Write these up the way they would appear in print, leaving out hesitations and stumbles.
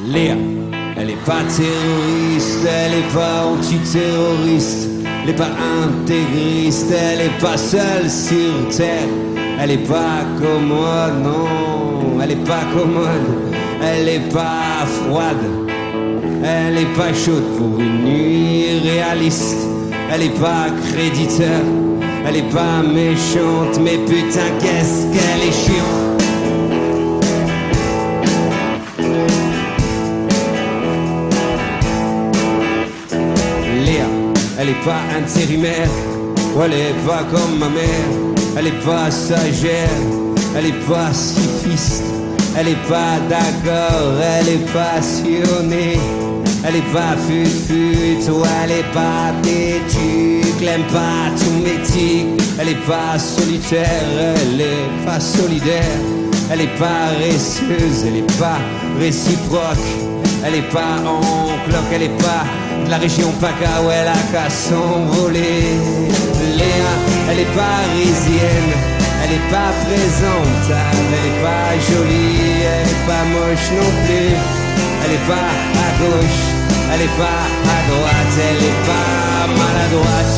Léa, elle est pas terroriste, elle est pas antiterroriste, elle est pas intégriste, elle est pas seule sur terre, elle est pas commode, non, elle est pas commode, elle est pas froide, elle est pas chaude pour une nuit réaliste, elle est pas créditeur, elle est pas méchante, mais putain qu'est-ce qu'elle est chiante. Elle est pas intérimaire, ou elle est pas comme ma mère, elle est pas sagère, elle est pas pacifiste, elle est pas d'accord, elle est passionnée, elle est pas fut-fut, ou elle est pas têtue, elle aime pas tout métier, elle est pas solitaire, elle est pas solidaire, elle est pas paresseuse, elle est pas réciproque, elle est pas en cloque, elle est pas de la région PACA où elle a qu'à s'envoler. Léa, elle est parisienne, elle est pas présentable, elle est pas jolie, elle est pas moche non plus, elle est pas à gauche, elle est pas à droite, elle est pas maladroite.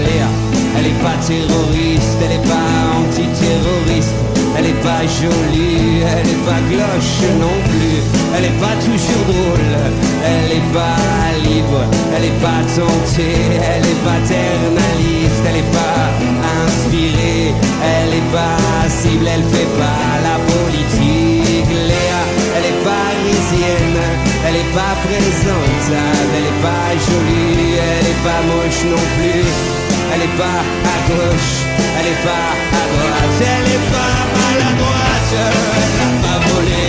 Léa, elle est pas terroriste, elle est pas antiterroriste, elle est pas jolie, elle est pas cloche non plus, elle est pas toujours drôle, elle est pas libre, elle est pas tentée, elle est paternaliste, elle est pas inspirée, elle est pas cible, elle fait pas la politique. Léa, elle est parisienne, elle est pas présentable, elle est pas jolie, elle est pas moche non plus, elle est pas à gauche, elle est pas à droite, elle est pas maladroite, elle n'a pas volé,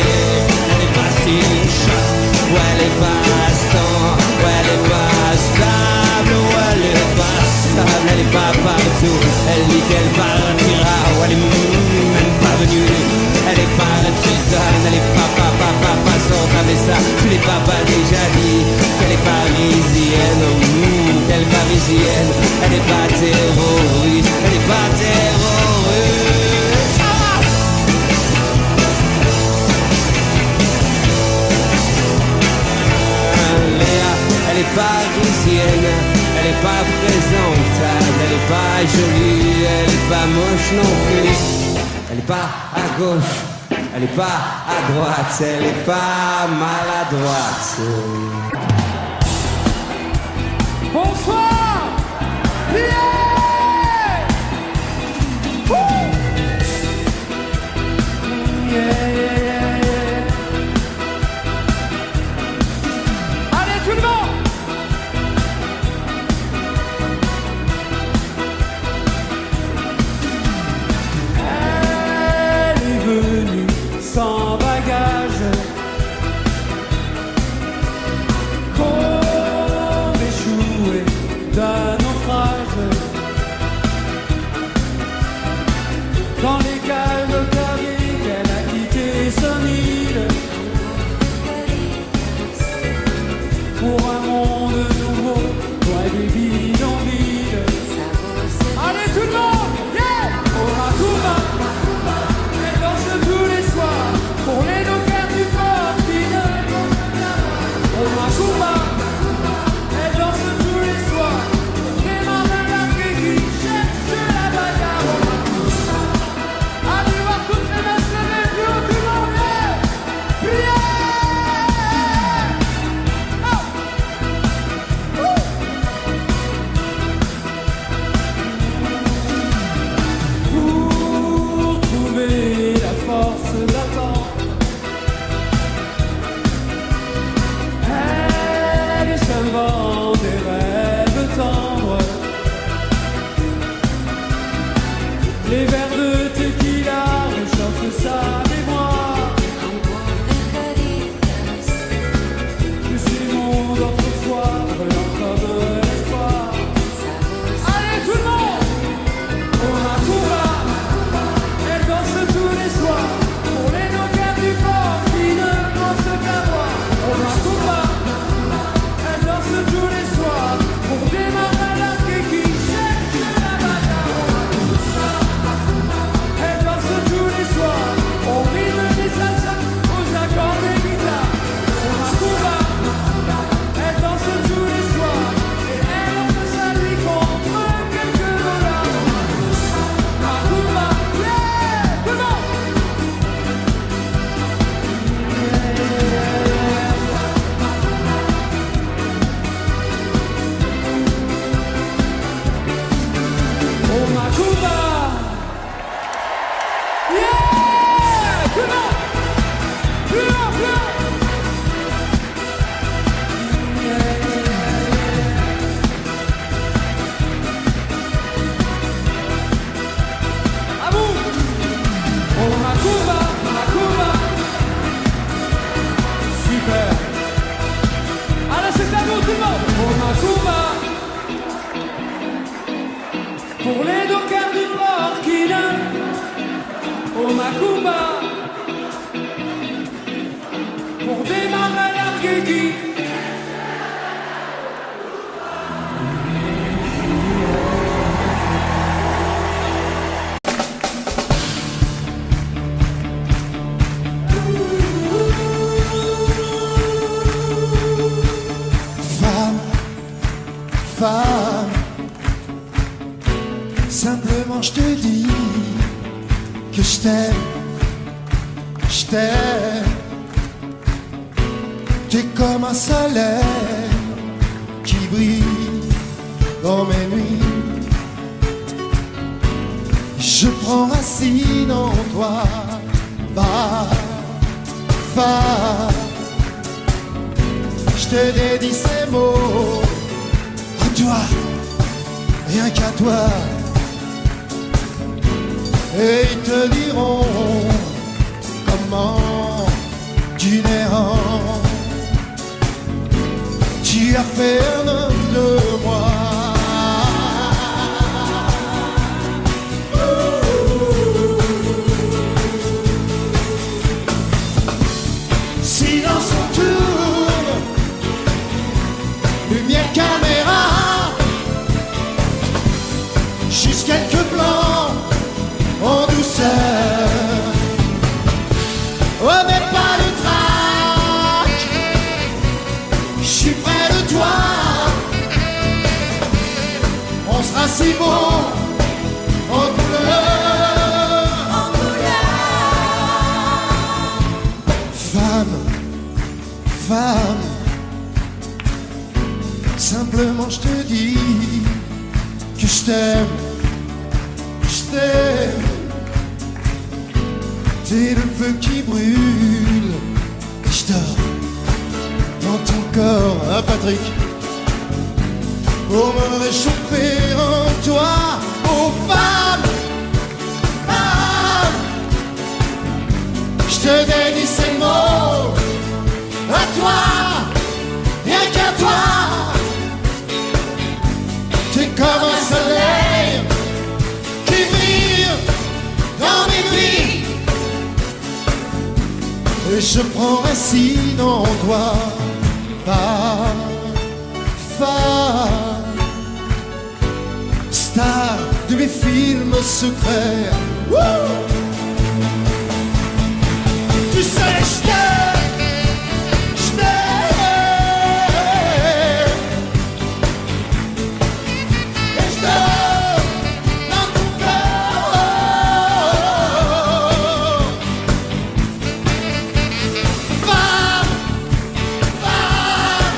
elle est pas si choc, ou elle est pas stable, ou elle est pas stable, ou elle est pas stable, elle est pas partout, elle dit qu'elle partira, ou elle est même pas venue, elle est partisane, elle est pas sans avec ça, tous les papas déjà dit qu'elle est parisienne, qu'elle est parisienne, elle est pas terroriste, elle est pas terroriste. Léa, elle est parisienne, elle est pas présentable, elle est pas jolie, elle est pas moche non plus, elle est pas à gauche, elle est pas à droite, elle est pas maladroite. Bonsoir, yeah. Allez tout le monde. Elle est venue sans bagage, comme échouée d'un naufrage, dans les calmes carrés qu'elle a quitté son île, pour un monde nouveau, loin des bidonvilles. Allez tout le monde, yeah! Ora Cuba, elle danse tous les soirs pour les dockers du port qui ne dansent pas. Ora Cuba, elle danse tous les soirs pour des marins largués qui cherchent la bagarre. Allez voir toutes les mains se lever plus haut, tout le monde, yeah! Priez! Pour trouver la force d'attendre, elle s'invente des rêves tendres. Les verres de tequila réchauffent sa mémoire de ces mondes autrefois brûlant comme l'espoir. Allez tout le monde! On a Cuba, elle danse tous les soirs pour les dockers du port qui ne pensent qu'à boire. On a Cuba, elle danse tous les soirs pour des marins largués qui cherchent la bagarre. Macumba, Macumba. Super. Allez, c'est à nous tout le monde. Oh Macumba. Pour les dockers du Burkina. Oh Macumba. Pour démarrer la Kiki. Femme, simplement je te dis que je t'aime, je t'aime. T'es comme un soleil qui brille dans mes nuits. Je prends racine en toi, va, je te dédie ces mots. Toi, rien qu'à toi, et ils te diront comment du néant tu as fait un homme de moi. Silence autour, lumière, caméra. Juste quelques plans en douceur. Oh mais pas de trac, je suis près de toi. On sera si bon en couleur, en couleur. Femme, femme, simplement je te dis que je t'aime. T'es le feu qui brûle, je dors dans ton corps, hein Patrick, pour me réchauffer en toi. Oh femme, femme, je te dédie ces mots à toi, rien qu'à toi. T'es comme un soleil qui brille dans mes nuits, et je prends racine en toi. Femme, star de mes films secrets. Wouh! Tu sais, je t'aime, je t'aime, et je dors dans ton cœur. Femme, femme,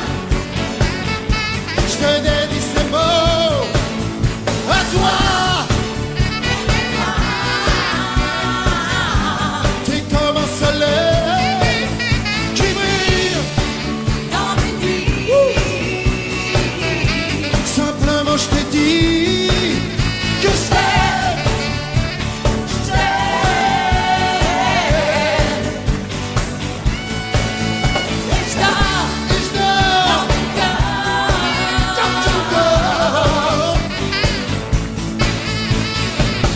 je te dédie ces mots à toi. T'es comme un soleil qui brille dans mes nuits. Simplement je te dis que je t'aime, je t'aime. Et je dors dans ton cœur, dans ton corps.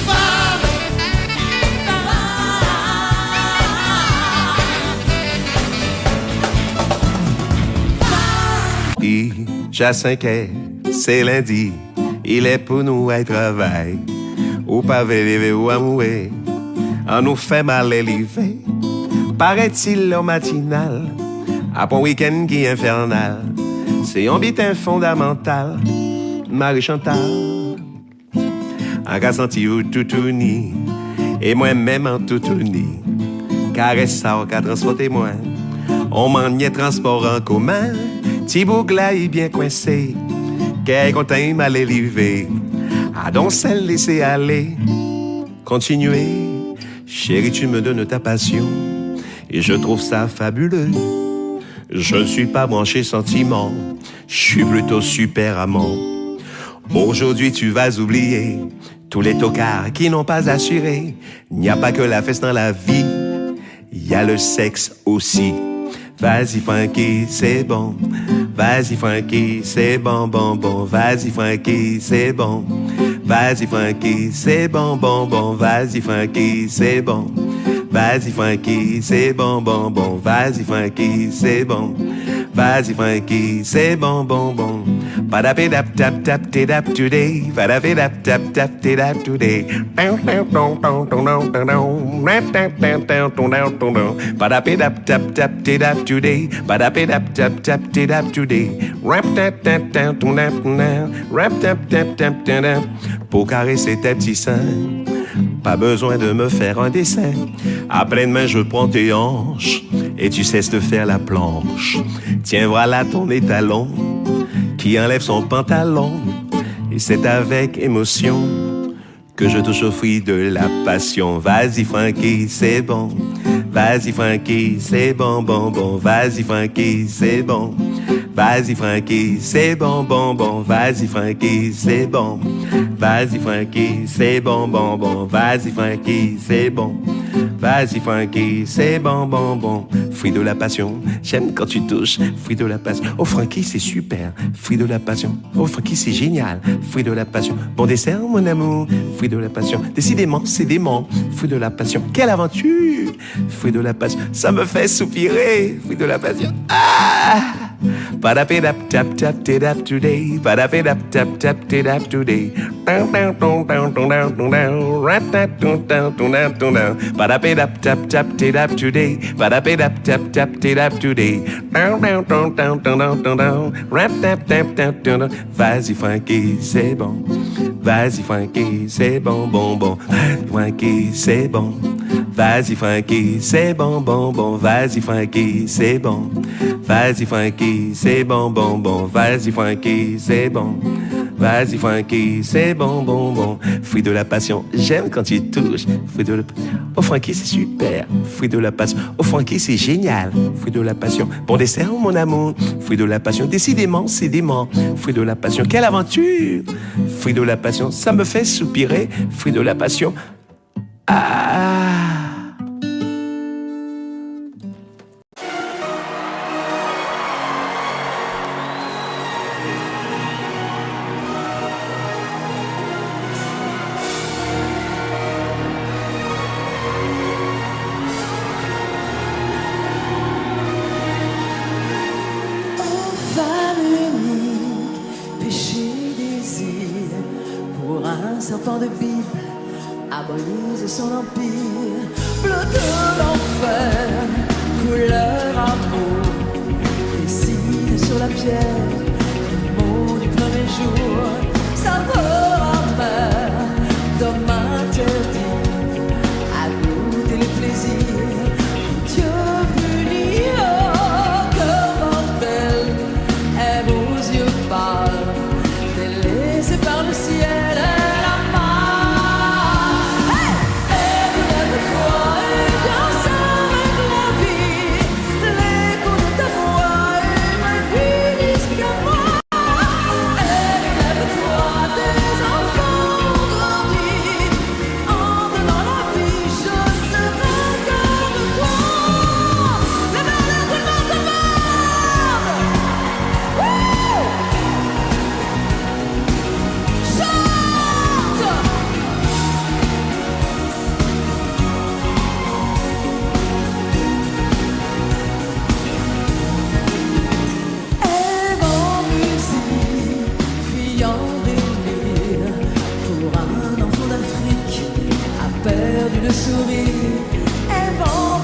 Femme, J'ai 5 heures, c'est lundi, il est pour nous à travail. Ou pas vivre ou à mourir, on nous fait mal élever. Paraît-il au matinal, après un week-end qui est infernal, c'est un bitin fondamental, Marie-Chantal. En cas senti ou toutouni, et moi-même en toutouni, caresse ça au cas transporter moi, on m'en y est transport en commun. Ti bougla est bien coincé, qu'est content mal élevé. Ah donc celle laisser aller, continuer. Chérie, tu me donnes ta passion, et je trouve ça fabuleux. Je ne suis pas branché sentiment, je suis plutôt super amant. Aujourd'hui tu vas oublier tous les tocards qui n'ont pas assuré. Il n'y a pas que la fesse dans la vie, il y a le sexe aussi. Vas-y Frankie, c'est bon. Vas-y Frankie, c'est bon, bon, bon. Vas-y Frankie, c'est bon. Vas-y Frankie, c'est bon, bon, bon. Vas-y Frankie, c'est bon. Vas-y Frankie, c'est bon, bon, bon. Vas-y Frankie, c'est bon. Vas-y Frankie, c'est bon, bon, bon. Padapidap tap tap tidap today. Padapidap tap tap tidap today. Padapidap tap tap tidap today. Padapidap tap tap tidap today. Rap tap tap tap rap tap tap tap tap. Pour caresser tes petits seins, pas besoin de me faire un dessin. À pleine main je prends tes hanches et tu cesses de faire la planche. Tiens voilà ton étalon qui enlève son pantalon. Et c'est avec émotion que je touche au fruit de la passion. Vas-y Frankie, c'est bon. Vas-y Frankie, c'est bon, bon, bon. Vas-y Frankie, c'est bon. Vas-y Frankie, c'est bon, bon, bon. Vas-y Frankie, c'est bon. Vas-y Frankie, c'est bon, bon, bon. Vas-y Frankie, c'est bon. Vas-y Frankie, c'est bon, bon, bon. Fruit de la passion, j'aime quand tu touches. Fruit de la passion, oh Frankie c'est super. Fruit de la passion, oh Frankie c'est génial. Fruit de la passion, bon dessert mon amour. Fruit de la passion, décidément c'est dément. Fruit de la passion, quelle aventure. Fruit de la passion, ça me fait soupirer. Fruit de la passion, ah. Padapidap tap tap tidap today. Padapidap tap tap tidap today. Padapidap tap tap tidap today. Padapidap tap tap tidap today. Vas-y Frankie, c'est bon. Vas-y Frankie, c'est bon, bon, bon. Frankie, c'est bon. Vas-y Frankie, c'est bon, bon, bon. Vas-y Frankie, c'est bon. Vas-y Frankie, c'est bon, bon, bon. Vas-y Frankie, c'est bon. Vas-y Frankie, c'est bon, bon, bon. Fruit de la passion, j'aime quand tu touches. Fruit de la... Oh Frankie, c'est super. Fruit de la passion. Oh Frankie, c'est génial. Fruit de la passion. Bon dessert, mon amour. Fruit de la passion. Décidément, c'est dément. Fruit de la passion. Quelle aventure. Fruit de la passion. Ça me fait soupirer. Fruit de la passion. Ah. Serpent de Bible abolisent son empire. Bleu de l'enfer, couleur amour, dessine sur la pierre le mot du premier jour. Saveur amère, d'homme interdit à goûter le plaisir. Dieu punit, oh, que mortel aime aux yeux pâles, délaissé par le ciel. Enfants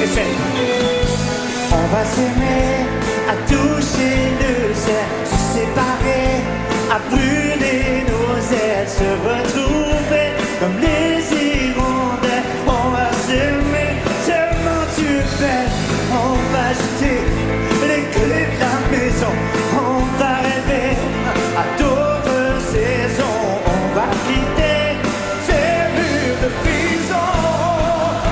Essaye. On va s'aimer, à toucher le ciel, se séparer, à brûler nos ailes, se retrouver comme les hirondelles. On va s'aimer, tellement tu es belle. On va jeter les clés de la maison. On va rêver à d'autres saisons. On va quitter ces murs de prison.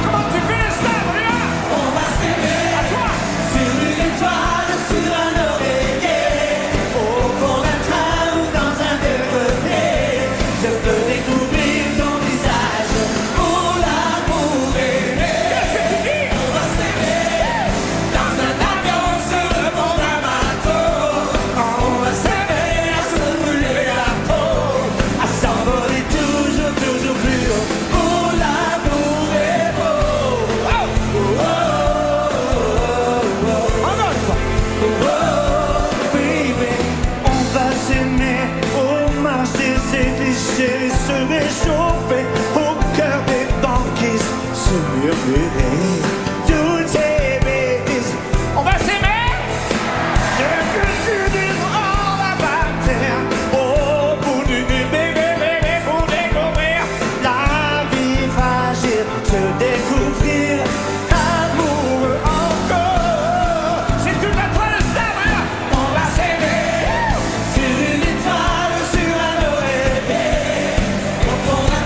Comment tu fais ça, Maria? On va s'aimer. À toi. Sur une étoile, sur un oreiller, au fond d'un train ou dans un verre. Je peux découvrir ton visage pour l'amour aimé. Qu'est-ce que tu dis? On va s'aimer dans un avion sur le pont d'un bateau. On va s'aimer à se brûler la peau, à s'envoler toujours, toujours plus haut. Pour l'amour est beau. Oh, oh, oh, oh, oh. Encore une fois. Oh, baby, on va s'aimer au marché des déchets, se réchauffer au cœur des banquises, se murmurer toutes ces bêtises. On va s'aimer. Que tu dises on va partir au bout du bébé pour découvrir la vie fragile, se découvrir amoureux encore. C'est toute la toile de star, hein? On va s'aimer sur une étoile, sur un oreiller, au fond d'un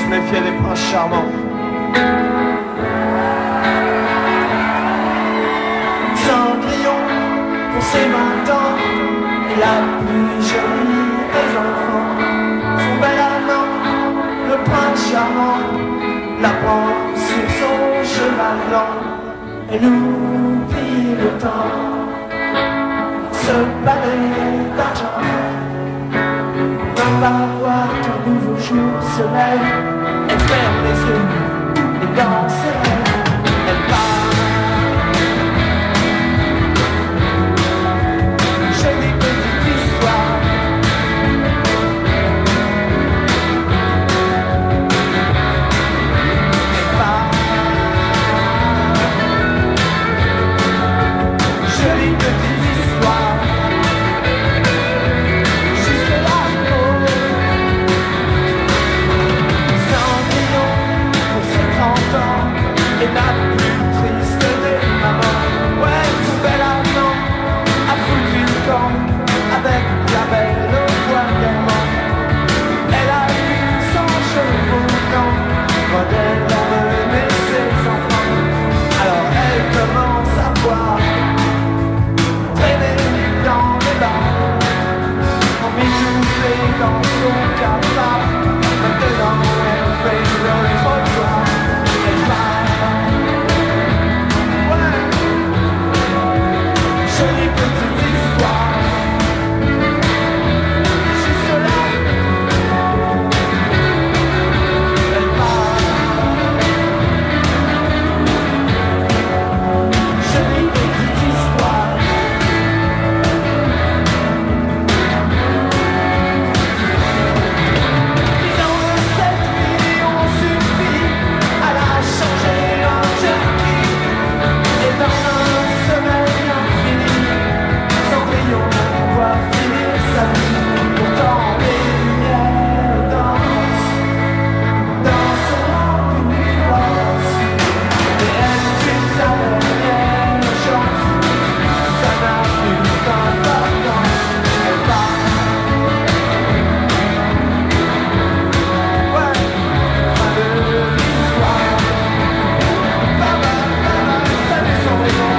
se méfier des princes charmants. Cendrillon, pour ses 20 ans, est la plus jolie des enfants. Son bel amant, le prince charmant, la prend sur son cheval blanc. Elle oublie le temps, ce balai d'argent. Va voir qu'un nouveau jour se lève. Elle ferme les yeux et dans ses rêves elle part. Jolie petite histoire. Elle part. Jolie petite histoire. Et la plus triste des mamans. Ouais, son bel amant a foutu le camp avec la belle au bois diamant. Elle a eu 100 chevaux blancs quand elle a mené ses enfants. Alors elle commence à boire, traîner dans les bars, emmitoufler dans son cafard. Maintenant elle fait le trottoir. Jolie petite histoire. Jusque-là, elle part. Jolie petite histoire. Disons que cette nuit on suffit à la changer en jerky. Et dans un sommeil infini, Cendrillon voit finir sa vie. Pourtant les lumières dansent dans son lampe nuance. Et elle tue sa dernière chance. Ça n'a plus d'importance. Elle part. Ouais, fin de l'histoire. Baba, salut Cendrillon.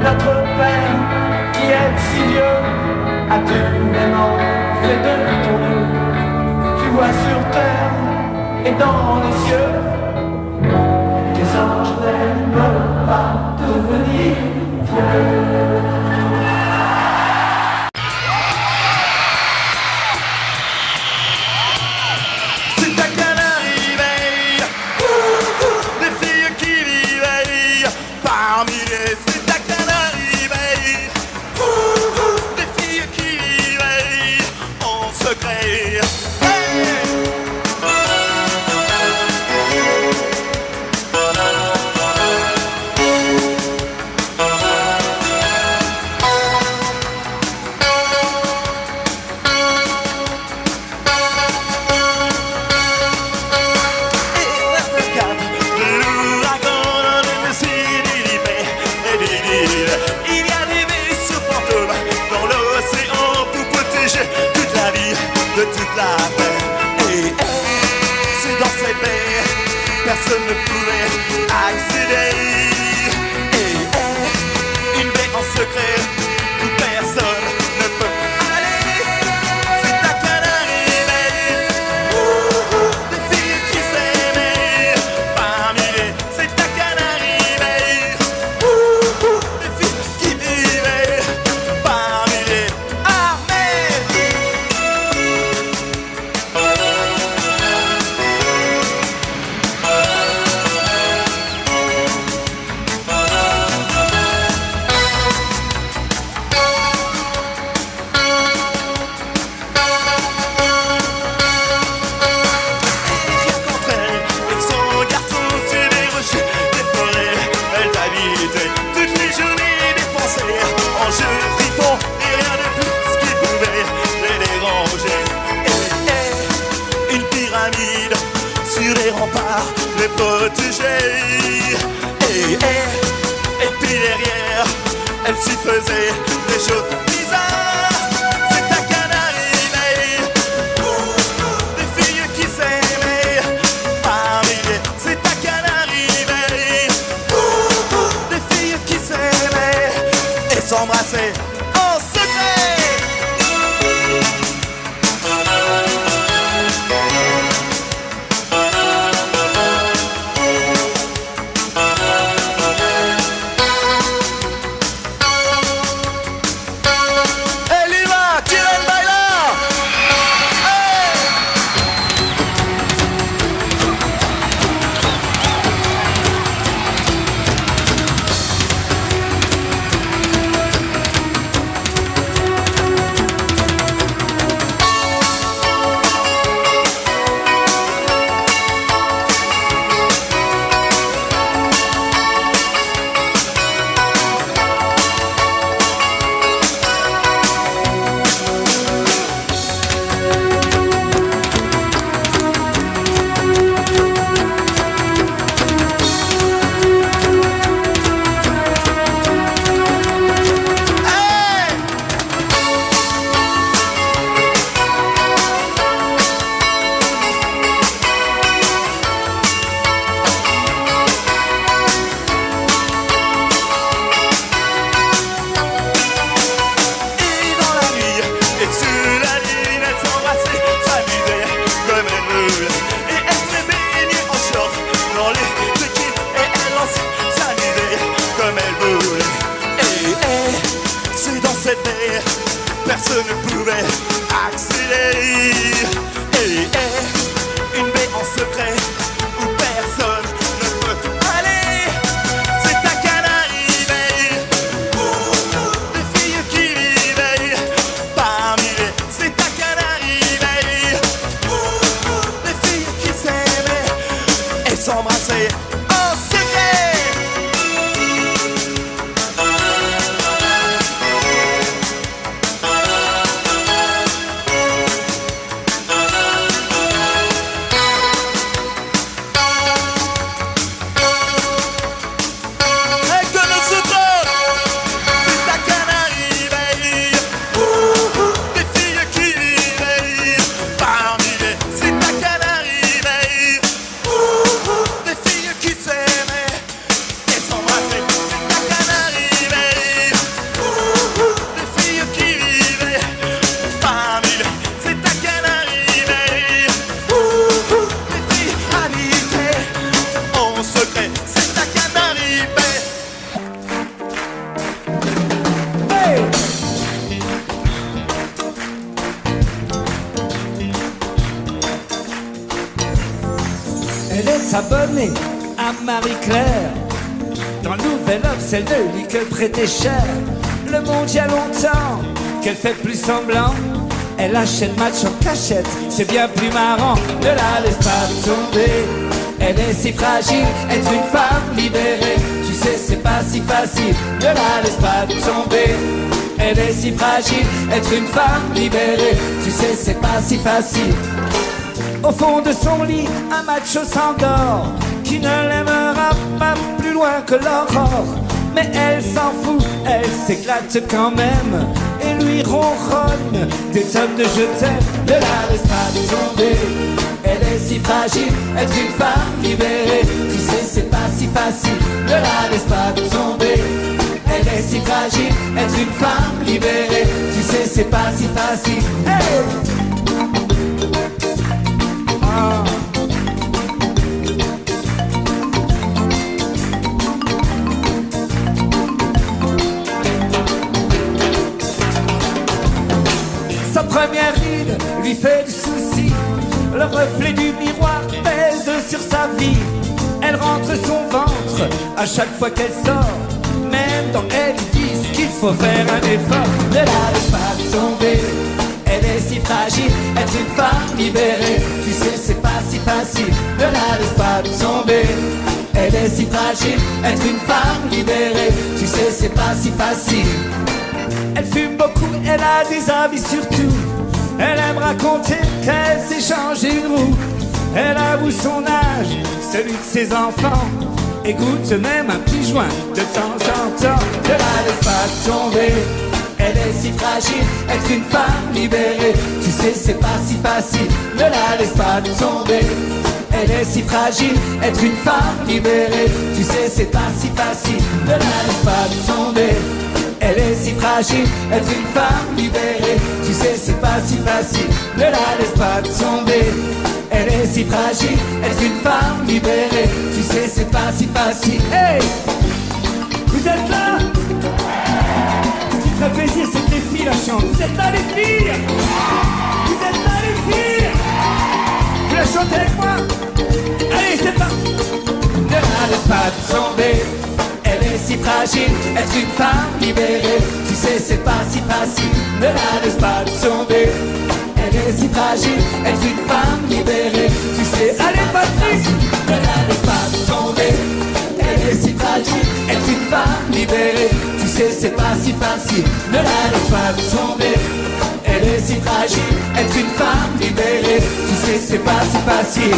Notre Père qui est si vieux, as-tu vraiment fait de ton mieux? Tu vois sur terre et dans les cieux, tes anges n'aiment pas devenir vieux. C'est ta canarie veille, des filles qui vivent parmi les. C'est ta canarie veille, des filles qui vivent en secret. Hey! Toute la paix, et c'est dans ces baies, personne ne pouvait accéder. Et une baie en secret où personne ne peut aller. C'est ta canarie veille, des filles qui s'aimaient parmi les. C'est ta canarie veille, les protéger. Et puis derrière, elle s'y faisait des choses bizarres. C'est ta qu'elle arrivait, des filles qui s'aimaient par milliers. C'est ta qu'elle arrivait, des filles qui s'aimaient et s'embrassaient en secret. Personne ne pouvait accéder. Une baie en secret où personne ne peut aller. C'est ta qu'elle arrivait, des filles qui vivaient parmi les. C'est ta qu'elle arrivait, des filles qui s'aimaient et s'embrassaient en secret. Elle est abonnée à Marie-Claire. Dans le Nouvel Obs, elle ne lit que prêter cher. Le monde y a longtemps qu'elle fait plus semblant. Elle achète match en cachette, c'est bien plus marrant. Ne la laisse pas tomber, elle est si fragile. Être une femme libérée, tu sais c'est pas si facile. Ne la laisse pas tomber, elle est si fragile. Être une femme libérée, tu sais c'est pas si facile. Au fond de son lit, un macho s'endort, qui ne l'aimera pas plus loin que l'aurore. Mais elle s'en fout, elle s'éclate quand même, et lui ronronne des tonnes de je t'aime. Ne la laisse pas tomber, elle est si fragile. Être une femme libérée, tu sais c'est pas si facile. Ne la laisse pas tomber, elle est si fragile. Être une femme libérée, tu sais c'est pas si facile. Hey! Sa première ride lui fait du souci. Le reflet du miroir pèse sur sa vie. Elle rentre son ventre à chaque fois qu'elle sort. Même dans elle disent qu'il faut faire un effort. Ne la laisse pas tomber, elle est si fragile. Être une femme libérée, tu sais c'est pas si facile. Ne la laisse pas tomber, elle est si fragile. Être une femme libérée, tu sais c'est pas si facile. Elle fume beaucoup, elle a des avis sur tout. Elle aime raconter qu'elle s'est changé de roue. Elle avoue son âge, celui de ses enfants, et goûte même un petit joint de temps en temps. Ne la laisse pas tomber, elle est si fragile, être une femme libérée, tu sais c'est pas si facile. Ne la laisse pas tomber, elle est si fragile, être une femme libérée, tu sais c'est pas si facile. Ne la laisse pas tomber, elle est si fragile, être une femme libérée, tu sais c'est pas si facile. Ne la laisse pas tomber, elle est si fragile, être une femme libérée, tu sais c'est pas si facile. Hey, vous êtes là? Ce qui ferait plaisir c'est que les filles la chantent. Vous êtes là les filles? Vous êtes là les filles? Vous la chantez avec moi? Allez c'est parti. Ne la laisse pas tomber, elle est si fragile, être une femme libérée, tu sais c'est pas si facile. Ne la laisse pas tomber, elle est si fragile, être une femme libérée, tu sais. Allez Patrice, ne la laisse pas tomber, elle est si fragile, être une femme libérée, tu sais c'est pas si facile. Ne la laisse pas tomber, elle est si fragile, être une femme libérée, tu sais c'est pas si facile.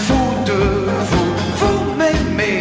Fou de vous, vous m'aimez.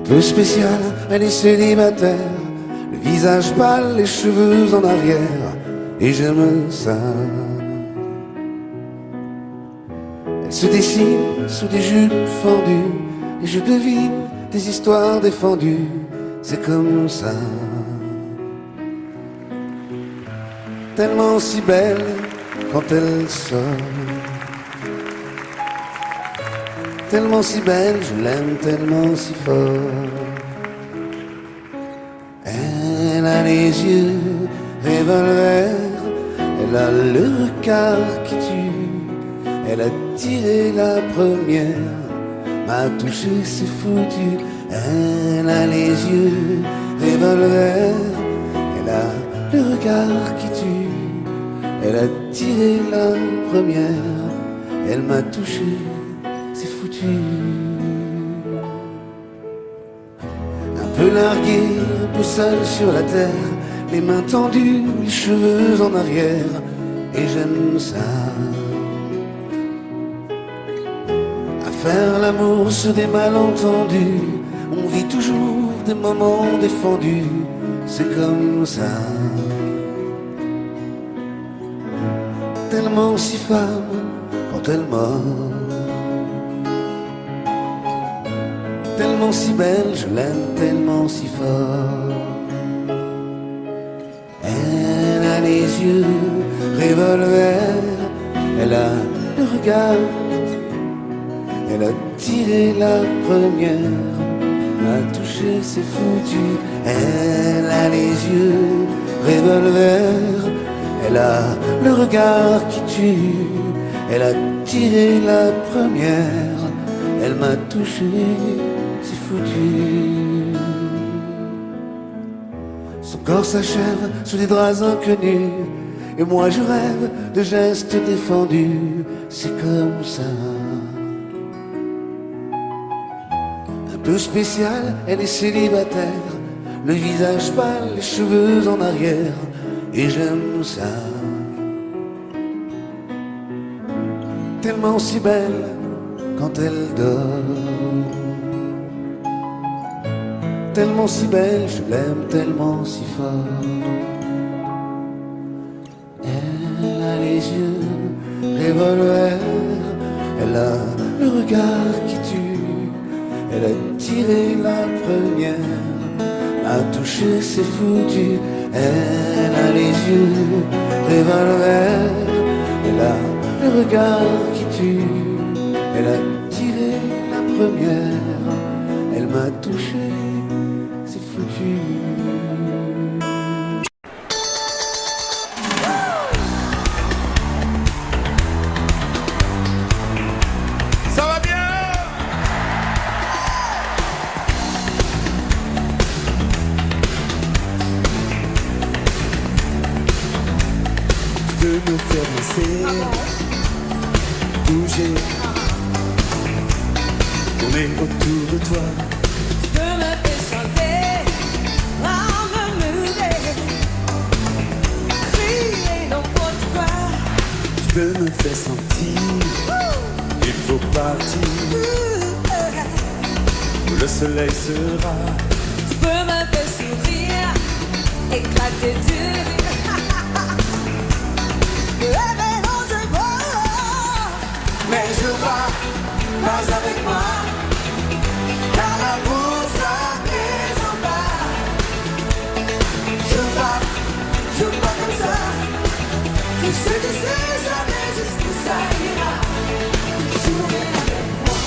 peu spéciale, elle est célibataire, le visage pâle, les cheveux en arrière, et j'aime ça. Elle se dessine sous des jupes fendues, et je devine des histoires défendues, c'est comme ça. Tellement si belle quand elle sort, tellement si belle, je l'aime tellement si fort. Elle a les yeux revolver, elle a le regard qui tue, elle a tiré la première, m'a touché, c'est foutu. Elle a les yeux revolver, elle a le regard qui tue, elle a tiré la première, elle m'a touché, c'est foutu. Un peu largué, un peu seul sur la terre, les mains tendues, les cheveux en arrière, et j'aime ça. À faire l'amour sur des malentendus, on vit toujours des moments défendus, c'est comme ça. Tellement si femme quand elle mord, tellement si belle, je l'aime tellement si fort. Elle a les yeux revolver, elle a le regard, elle a tiré la première, m'a touché, c'est foutu. Elle a les yeux revolver, elle a le regard qui tue, elle a tiré la première, elle m'a touché, c'est foutu. Son corps s'achève sous des draps inconnus, et moi je rêve de gestes défendus, c'est comme ça. Un peu spéciale, elle est célibataire, le visage pâle, les cheveux en arrière, et j'aime ça. Tellement si belle quand elle dort, tellement si belle, je l'aime tellement si fort. Elle a les yeux revolver, elle a le regard qui tue, elle a tiré la première, a touché, c'est foutu. Elle a les yeux revolver, elle a le regard qui tue, elle a tiré la première, elle m'a touché, c'est foutu. Ça va bien? De me faire danser, bouger, tourner autour de toi. Tu peux me faire chanter, me muer, crier n'importe quoi. Tu peux me faire sentir, il faut partir, où le soleil sera. Tu peux me faire sourire, éclater du rire. Rêver dans un bord, Mais je vois, pas avec moi, car l'amour ça maison bas. Je vois comme ça, tu sais jamais jusqu'où ça ira. Jouer avec moi.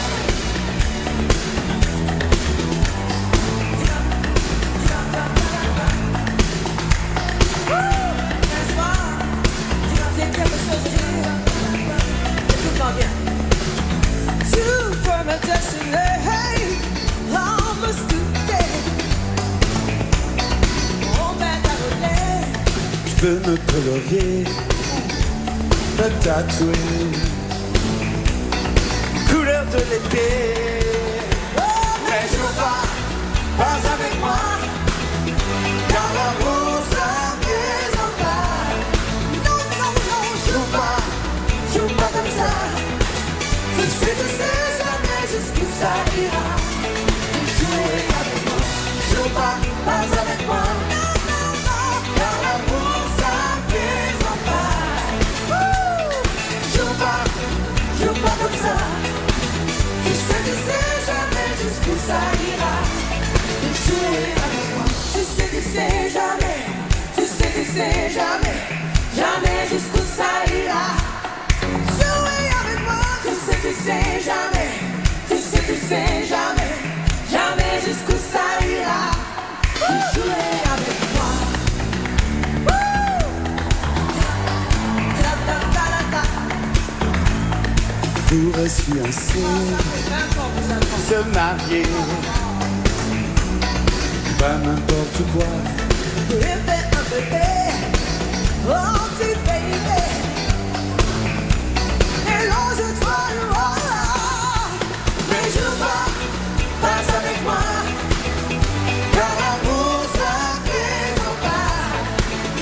Laisse-moi, j'ai quelque chose à dire. Écoute-moi bien. Tu peux me dessiner, me sculpter, on va t'arrêter. Tu peux me colorier, me tatouer, couleur de l'été. Mais je pas avec moi, car l'amour ça maison pas. Non, non, non, Joue pas comme ça. Tu sais jamais jusqu'où ça ira. Jouer avec ça. Tu sais jamais jusqu'où ça ira. De jouer avec moi. Tu sais jamais. Tu sais jamais. Jamais jusqu'où ça ira. Jouer avec moi. Tu sais jamais. Tu sais jamais. Jamais jusqu'où ça ira. Jouer avec moi. Pourrais fiancer, se marier, pas n'importe quoi. Bébé, un bébé, oh petit bébé. Et lance-toi le roi. Mais joue pas avec moi. Car l'amour ça présente pas.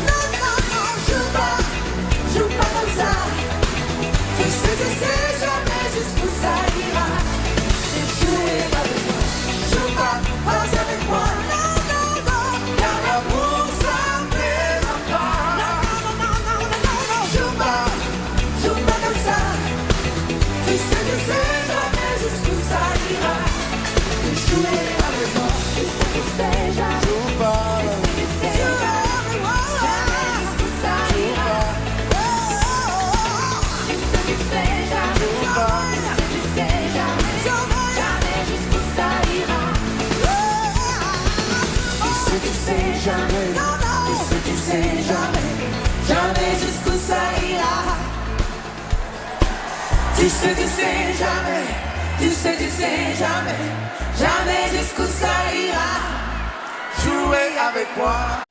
Non, non, non, joue pas comme ça. Tu sais jamais jusqu'où ça ira. Et jouer avec moi. Joue pas avec moi. Non, non, non. Car l'amour ça présente pas. Non, non, non, non, non, non. Joue pas comme ça. Tu sais jamais jusqu'où ça ira. Et jouer avec moi. Tu sais jamais. Joue pas, Tu sais jamais. Jamais jusqu'où ça ira. Tu sais jamais. Tu sais jamais. Jamais jusqu'où ça ira. Tu sais jamais. Tu sais jamais. Jamais jusqu'où ça ira. Tu sais jamais. Tu sais jamais. Jamais jusqu'où ça ira. jouer avec moi.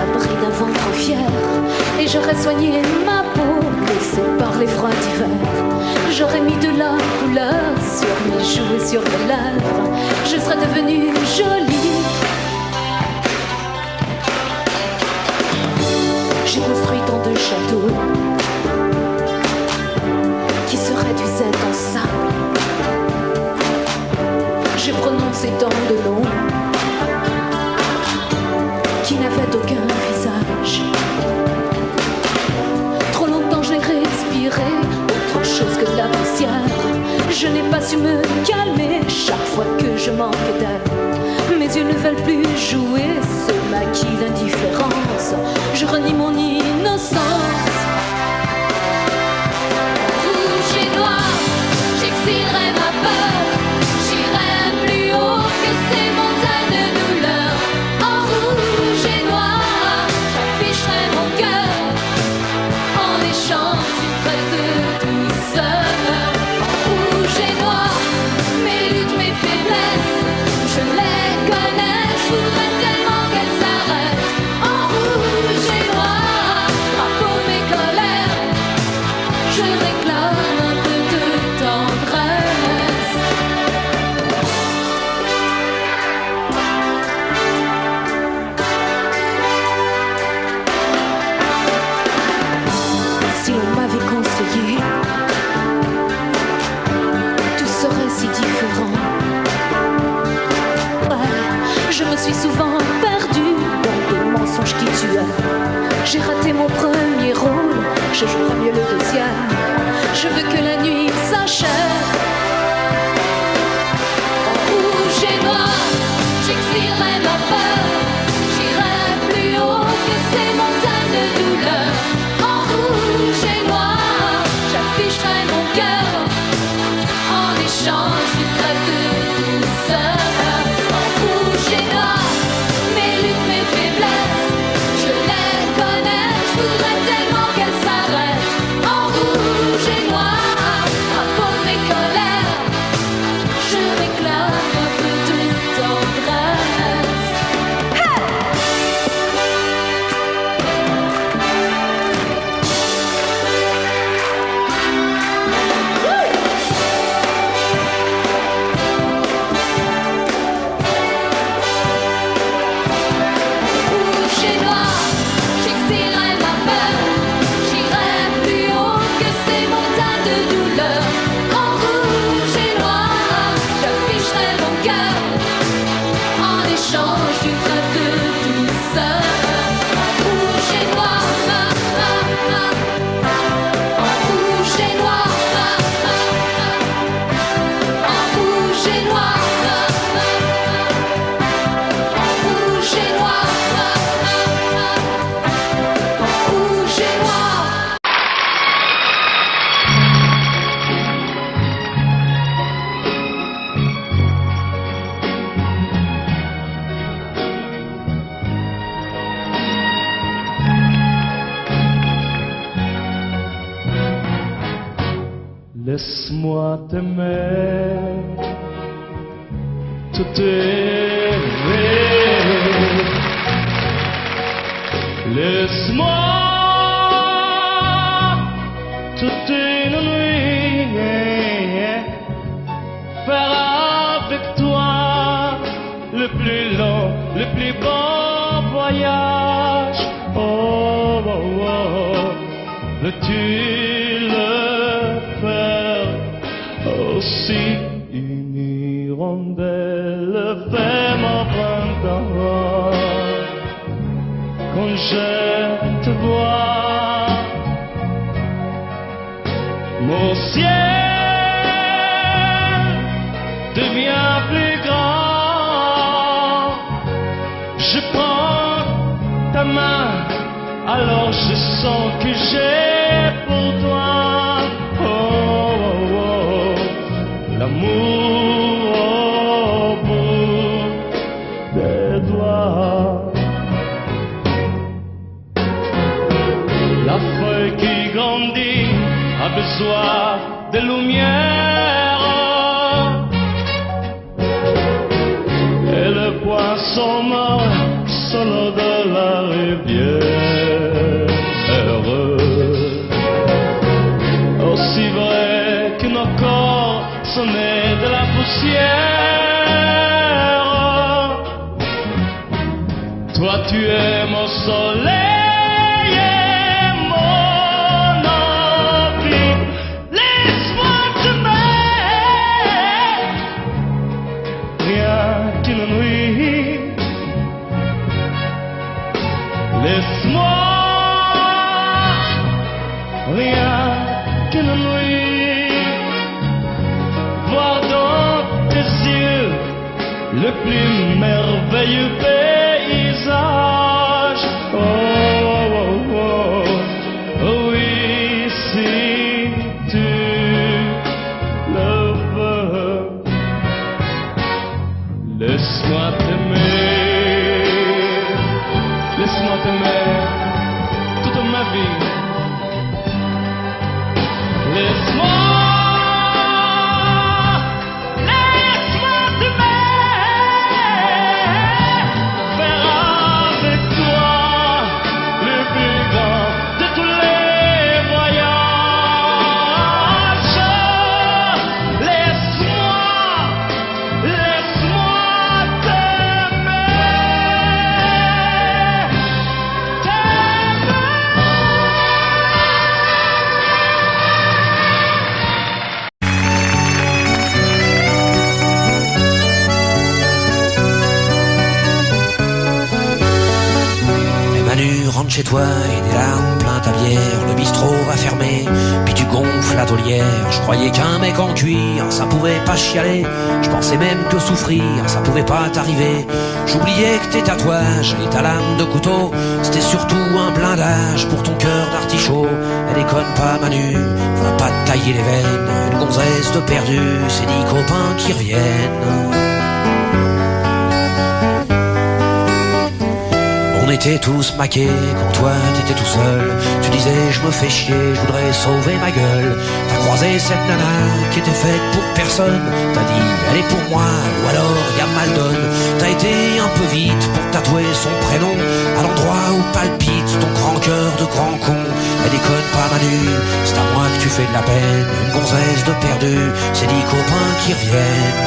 l'abri d'un ventre fier. Et j'aurais soigné ma peau, blessée par les froids d'hiver. J'aurais mis de la couleur sur mes joues et sur mes lèvres. Je serais devenue jolie. J'ai construit tant de châteaux qui se réduisaient en sable. J'ai prononcé tant de noms qui n'avaient aucun visage. Trop longtemps j'ai respiré autre chose que de la poussière. Je n'ai pas su me calmer chaque fois que je manque d'air. Mes yeux ne veulent plus jouer ce maquis d'indifférence. Je renie mon innocence. Rouge et noir, j'exilerai ma peur. J'irai plus haut que ces montagnes de douleur. En rouge et noir, j'afficherai mon cœur en échange d'une trait de douceur. En rouge et noir, mes luttes, mes faiblesses, je les connais, je voudrais tellement qu'elles s'arrêtent. En rouge et noir, drapeau mes colères, je réclame un peu de tendresse. Si on m'avait conseillé, tout serait si différent. Ouais, je me suis souvent perdue dans des mensonges qui tuaient. J'ai raté mon premier rôle, je jouerai mieux le deuxième. Je veux que la nuit s'achève. En rouge et noir, j'exilerai ma peur. J'irai plus haut que ces montagnes de douleur. En rouge et noir, j'afficherai mon cœur en échange d'une trêve de douceur. En rouge et noir, mes luttes, mes faiblesses, je les connais, je voudrais tellement qu'elles s'arrêtent. En rouge et noir, drapeau de mes colères, je réclame un peu de tendresse. Rouge et noir, j'exilerai ma peur. J'irai plus haut que ces montagnes de douleur. En rouge et noir, j'afficherai mon cœur en échange d'une trêve de douceur. En rouge et noir, en rouge et noir, en rouge et noir, en rouge et noir, en rouge et noir. Laisse-moi t'aimer, te aimer. Laisse-moi toute une nuit faire avec toi le plus long, le plus beau voyage. Oh, oh, oh. Veux-tu le faire aussi? Une hirondelle fait mon printemps quand je te vois. Mon ciel devient plus grand. Je prends ta main, alors je sens que j'ai pour toi l'amour au bout des doigts. La feuille qui grandit a besoin de lumière, et le poisson mort solo de la rivière. bière. Aussi vrai que nos corps sonnaient de la poussière. Toi tu es mon soleil et mon envie. Laisse-moi t'aimer, rien qu'une nuit. Laisse-moi, rien qu'une nuit, voir dans tes yeux le plus merveilleux paysage. Oh, oh, oh, oh, oui, si tu le veux, laisse-moi t'aimer. Laisse-moi t'aimer toute ma vie. Laisse-moi t'aimer, faire avec toi le plus grand de tous les voyages. Laisse-moi rentre chez toi et des larmes plein ta bière. Le bistrot va fermer, puis tu gonfles la taulière. Je croyais qu'un mec en cuir, ça pouvait pas chialer. Je pensais même que souffrir, ça pouvait pas t'arriver. J'oubliais que tes tatouages et ta lame de couteau, c'était surtout un blindage pour ton cœur d'artichaut. Elle déconne pas Manu, va pas te tailler les veines. Une gonzesse de perdu, c'est 10 copains qui reviennent. On était tous maqués quand toi t'étais tout seul. Tu disais je me fais chier, je voudrais sauver ma gueule. T'as croisé cette nana qui était faite pour personne. T'as dit elle est pour moi ou alors y'a Maldon. T'as été un peu vite pour tatouer son prénom à l'endroit où palpite ton grand cœur de grand con. Elle déconne pas Manu, c'est à moi que tu fais de la peine. Une gonzesse de perdu, c'est 10 copains qui reviennent.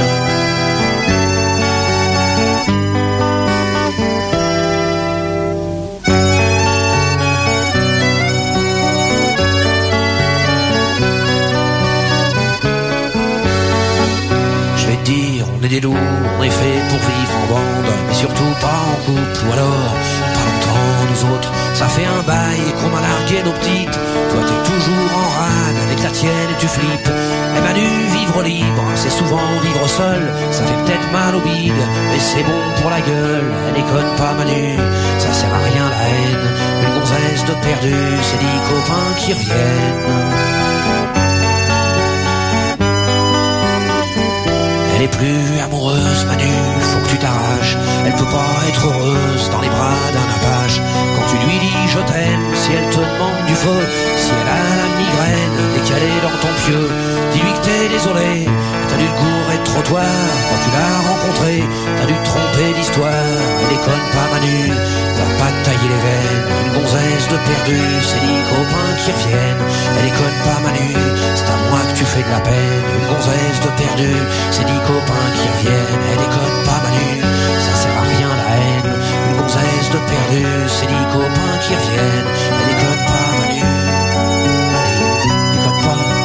On est des loups, on est fait pour vivre en bande, mais surtout pas en couple, ou alors pas longtemps nous autres. Ça fait un bail qu'on a largué nos petites. Toi t'es toujours en rade avec la tienne et tu flippes. Et Manu, vivre libre, c'est souvent vivre seul. Ça fait peut-être mal au bide, mais c'est bon pour la gueule. Elle déconne pas Manu, ça sert à rien la haine. Une gonzesse de perdu, c'est 10 copains qui reviennent. Elle est plus amoureuse, Manu, faut que tu t'arraches. Elle peut pas être heureuse dans les bras d'un apache. Quand tu lui dis je t'aime, si elle te demande du feu, si elle a la migraine dès qu'elle est dans ton pieu, dis-lui que t'es désolé, t'as dû le courir de trottoir. Quand tu l'as rencontré, t'as dû te tromper d'histoire. Elle déconne pas Manu, va pas te tailler les veines. Une gonzesse de perdu, c'est 10 copains qui reviennent. Elle déconne pas Manu, c'est à moi que tu fais de la peine. Une gonzesse de perdu, c'est 10 copains qui reviennent. Elle déconne pas Manu, ça sert à rien la haine. Une gonzesse de perdu, c'est 10 copains qui reviennent. Elle déconne pas Manu, Manu, déconne pas Manu.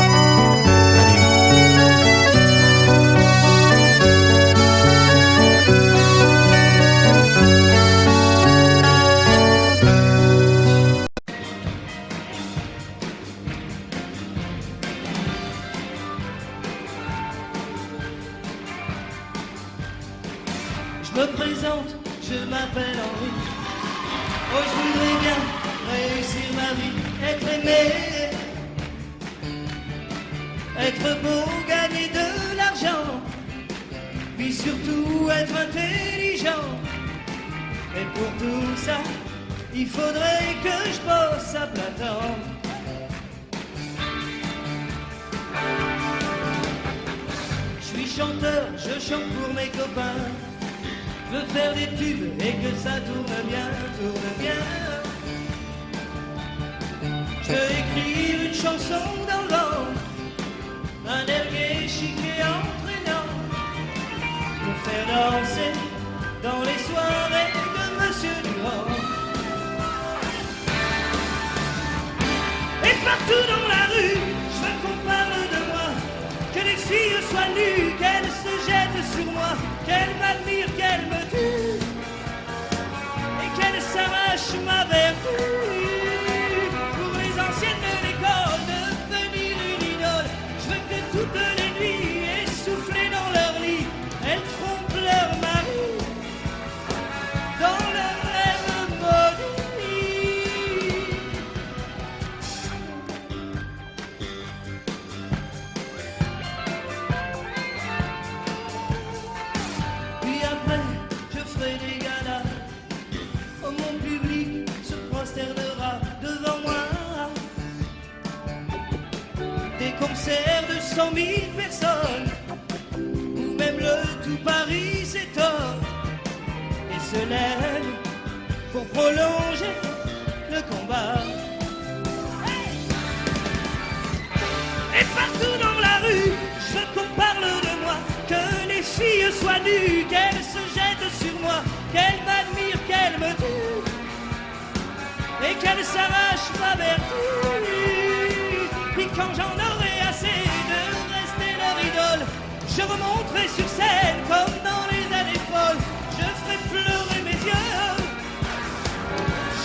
Je me présente, je m'appelle Henri. Oh, je voudrais bien réussir ma vie, être aimé, être beau, gagner de l'argent, puis surtout être intelligent. Et pour tout ça, il faudrait que je bosse à plein temps. Je suis chanteur, je chante pour mes copains. Je veux faire des tubes et que ça tourne bien, tourne bien. peux écrire une chanson dans le vent, un air gai, chic et entraînant, pour faire danser dans les soirées de Monsieur Durand. Et partout dans la rue, je veux qu'on parle de moi, que les filles soient nues, qu'elles se jettent sur moi, qu'elles m'admirent, qu'elles me tuent, et qu'elles s'arrachent ma vertu. Pour les anciennes de l'école, devenir une idole, je veux que toutes les nuits, essoufflées dans leur lit, elles trompent leur mari dans leur rêve maudit. Puis après, je ferai des galas, oh, mon public se prosternera devant moi. Des concerts de 100 000 personnes, où même le tout Paris s'étonne et se lève pour prolonger le combat. Et partout dans la rue, je veux qu'on parle de moi, que les filles soient nues, qu'elles se jettent sur moi, qu'elles m'admirent, qu'elles me tuent, et qu'elles s'arrachent ma vertu. Puis quand j'en aurai assez de rester leur idole, je remonterai sur scène comme dans les années folles. Je ferai pleurer mes yeux,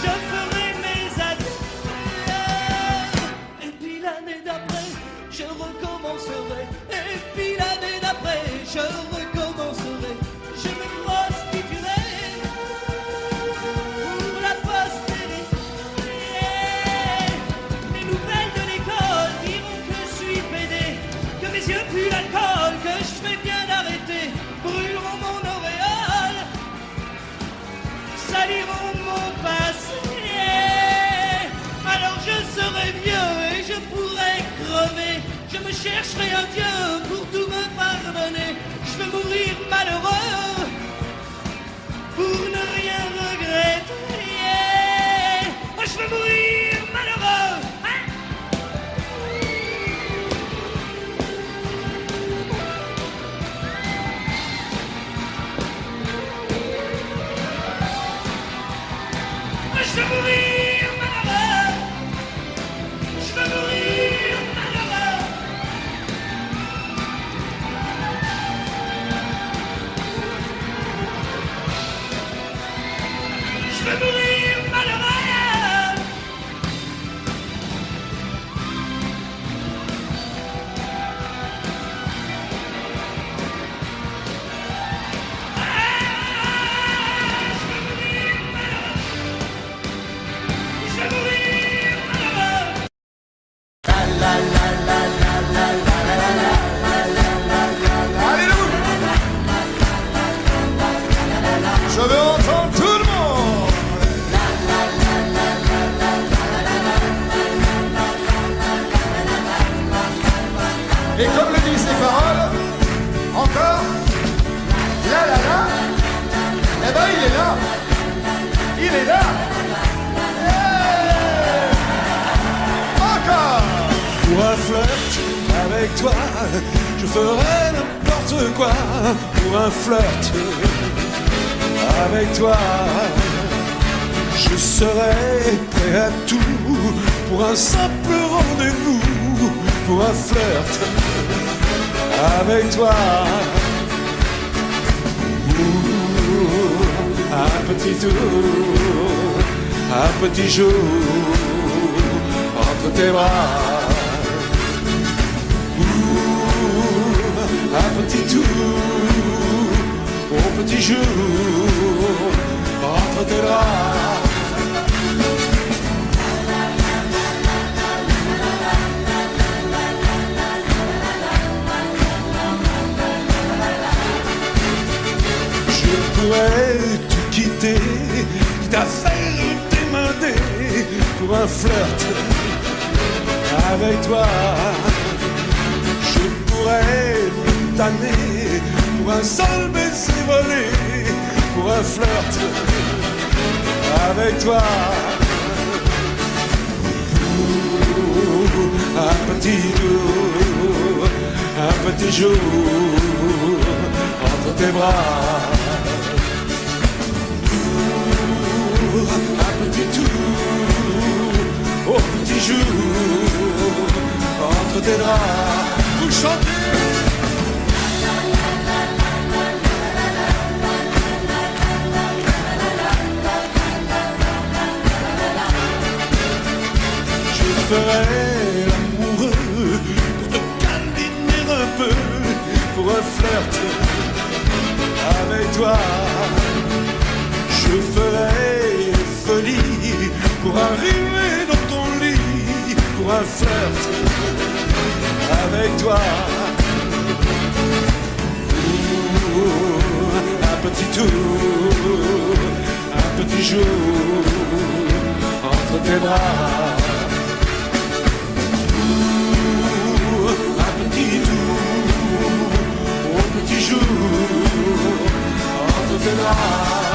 je ferai mes adieux. Et puis l'année d'après, je recommencerai. Et puis l'année d'après, je recommencerai. Je me prostituerai pour la postérité. Les nouvelles de l'école diront que je suis pédé, que mes yeux puent l'alcool, que je fais bien d'arrêter, brûleront mon auréole, saliront mon passé. Alors je serai vieux et je pourrai crever, je me chercherai un Dieu pour tout me pardonner. Je veux mourir malheureux pour ne rien regretter. Oh, je veux mourir malheureux, hein? Oh, je veux mourir malheureux, je veux mourir malheureux. Je veux mourir malheureux. Je veux mourir malheureux. Alléluia. Je veux entendre tout le monde. Et comme le disent les paroles, encore, là, eh ben il est là. Il est là. Encore. Pour un flirt avec toi, je ferai n'importe quoi. Pour un flirt avec toi, je serai prêt à tout. Pour un simple rendez-vous, pour un flirt avec toi. Un petit tour, un petit jour entre tes bras. Un petit tour, au petit jour entre tes bras. Je pourrais tout quitter, quitte à faire démander pour un flirt avec toi. Je pourrais me tanner pour un seul baiser volé, pour un flirt avec toi. Pour jour entre tes bras. Un petit tour au petit jour entre tes draps. Vous chantez. Je ferai l'amoureux pour te câliner un peu, pour un flirt avec toi. Je ferai folie pour arriver dans ton lit, pour un flirt avec toi. Un petit tour, un petit jour entre tes bras. Un petit tour, un petit jour entre tes bras.